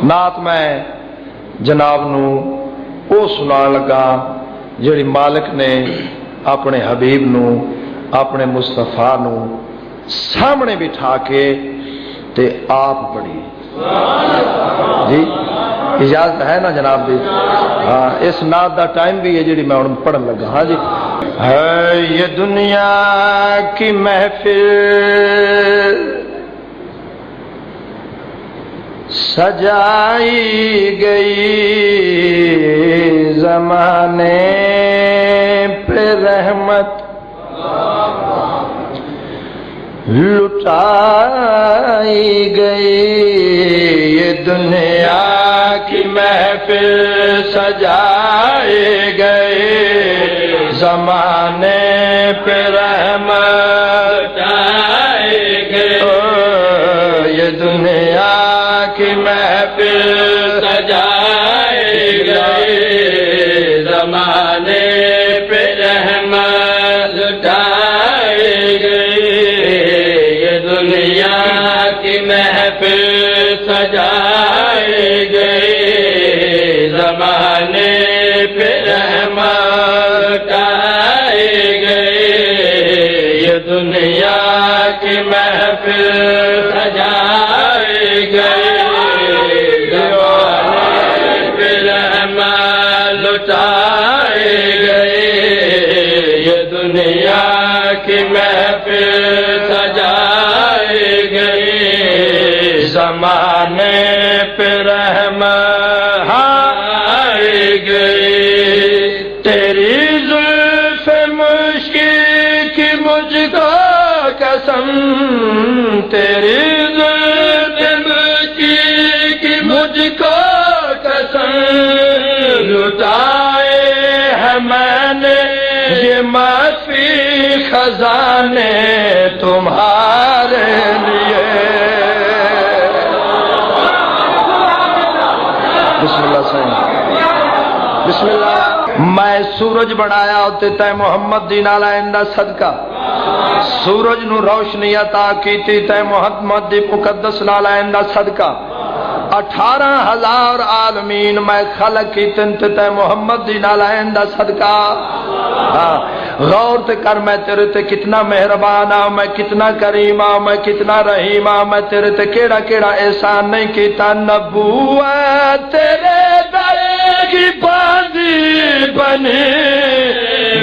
नात मैं जनाब नू ओ सुनान लगा जिहड़ी मालिक ने अपने हबीब नू अपने मुस्तफा नू सामने बिठा के ते आप पढ़ी। जी इजाजत है ना जनाब दी? हाँ, इस नात दा टाइम भी है जी मैं हुण पढ़न लगा। हाँ जी। है ये दुनिया की महफिल सजाई गई, ज़माने पे रहमत लुटाई गई। ये दुनिया की महफिल सजाए गए, ज़माने पे रहमत आए गए। ये दुनिया की महफिल सजाए गए, ज़माने पे रहमत लुटाए गए। ये दुनिया की महफिल सजाए गए, ज़माने पे रहमत आए गए। ये दुनिया की महफिल सजाए गए, लुटाए गए। ये दुनिया की महफिल सजाए गए, ज़माने पे रहमत आए गए। तेरी जुल्फ़े मुश्किल की मुझको कसम, तेरी जुल्फ़े मुश्किल की मुझको कसम, लुटाए हैं मैंने ये माफी खजाने तुम्हारे लिए। बिस्मिल्लाह से बिस्मिल्लाह। मैं सूरज बनाया ते तै मोहम्मद दी नाल आइंदा सदका, सूरज नू रोशनी अता कीती तै मोहम्मद दी मुकद्दस नाल आइंदा सदका। 18,000 आलमीन मैं खलक की तै मोहम्मद दी नालायन दा सदका। हाँ, गौर ते कर मैं तेरे ते कितना मेहरबान आ, मैं कितना करीम आ, मैं कितना रहीम आ। मैं तेरे ते केड़ा केड़ा एहसान नहीं कीता। नबूवत तेरे दर की बाजी बनी,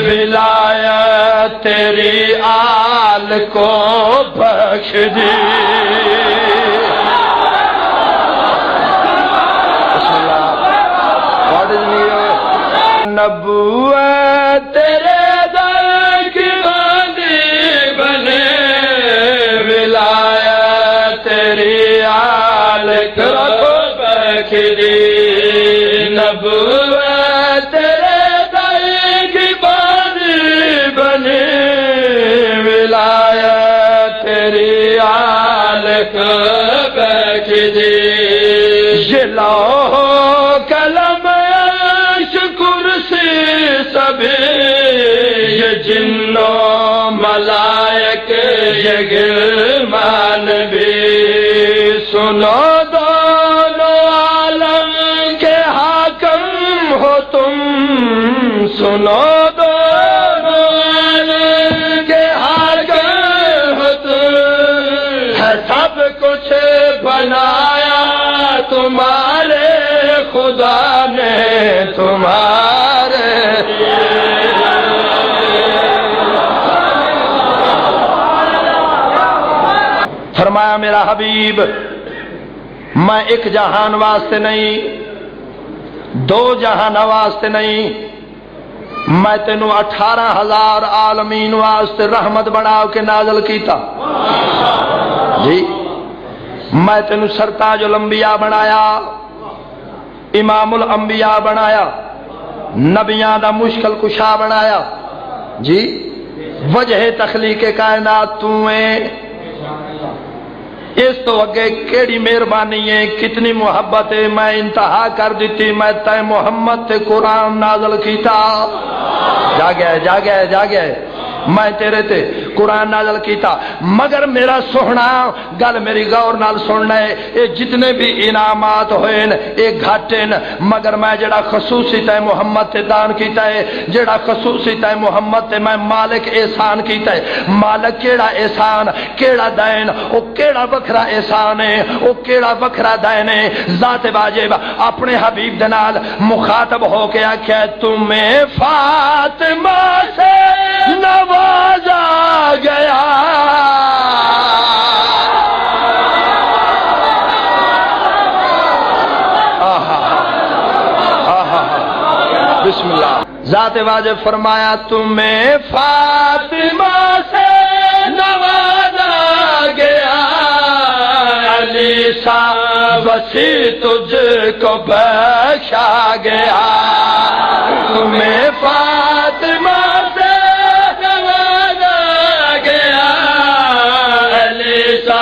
विलायत तेरी आल को बख्श दी। नबूवत तेरे दर की बाजी बने, विलायत तेरी आल को बख्श दी। नबूवत तेरे दर की बाजी बने, विलायत तेरी आल को बख्श दी। ये लौह कलम सभी ये जिन्नों मलायक ये गिरमान भी, सुनो दोनों आलम के हाकम हो तुम। सुनो दोनों आलम के हाकम हो तुम। है सब कुछ बनाया तुम्हारे खुदा ने, तुम्हारे फरमाया मेरा हबीब मैं एक जहान वास्ते नहीं, दो जहान वास्ते नहीं, मैं तेनू 18,000 आलमीन वास्ते रहमत बना के नाजल कीता। जी मैं तेनू सरताजुल अंबिया बनाया, इमामुल अंबिया बनाया, नबियां दा मुश्किल कुशा बनाया। जी वजह तखलीक कायनात तू है। इस तो अगे केड़ी मेहरबानी है, कितनी मुहब्बत है। मैं इंतहा कर दी, मैं तय मोहम्मद ते कुरान नाजल कीता। जा गया जा गया जा गया। मैं तेरे ते قرآن نازل کیتا مگر میرا سونا گل میری غور نال سننا ہے اے جتنے بھی انعامات ہوئے اے گھاٹے مگر میں جڑا خصوصی تے محمد تے دان کیتا ہے جڑا خصوصی تے محمد تے میں مالک احسان کیتا ہے مالک کیڑا احسان کیڑا دین او کیڑا وکھرا احسان ہے او کیڑا وکھرا دین ہے ذات واجب اپنے حبیب دے نال مخاطب ہو کے آکھیا تمہیں فاطمہ سے نوازا گیا بسم اللہ ذات واجب فرمایا تمہیں فاطمہ سے نوازا گیا علی سا وسیع تجھ کو بخشا گیا تمہیں فاطمہ سے نوازا گیا علی سا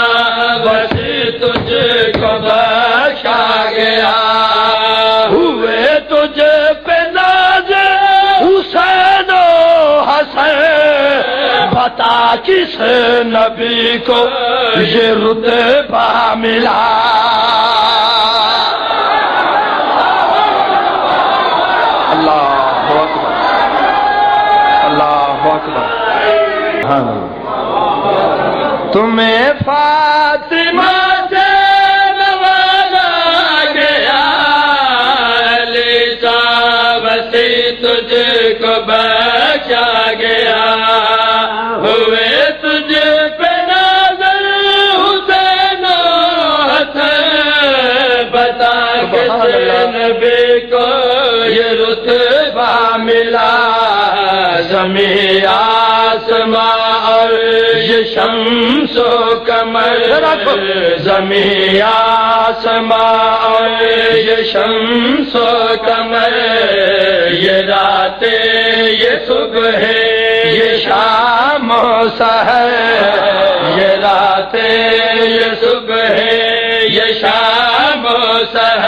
وسیع تجھ کو بخشا گیا ہوئے تجھ پہ ناز حسین و حسن بتا کس نبی کو یہ رتبہ ملا اللہ اکبر اللہ اکبر تمہیں فاطمہ سے نوازا گیا علی سا وسیع تجھ کو بخشا گیا ہوئے تجھ پہ نازل حسین و حسن بتا کس نبی کو یہ رتبہ ملا زمین آسماں اور یہ شمس و قمر زمین آسماں اور یہ شمس و قمر یہ راتیں یہ صبح ہے یہ شام و سحر یہ راتیں یہ صبح ہے یہ شام و سحر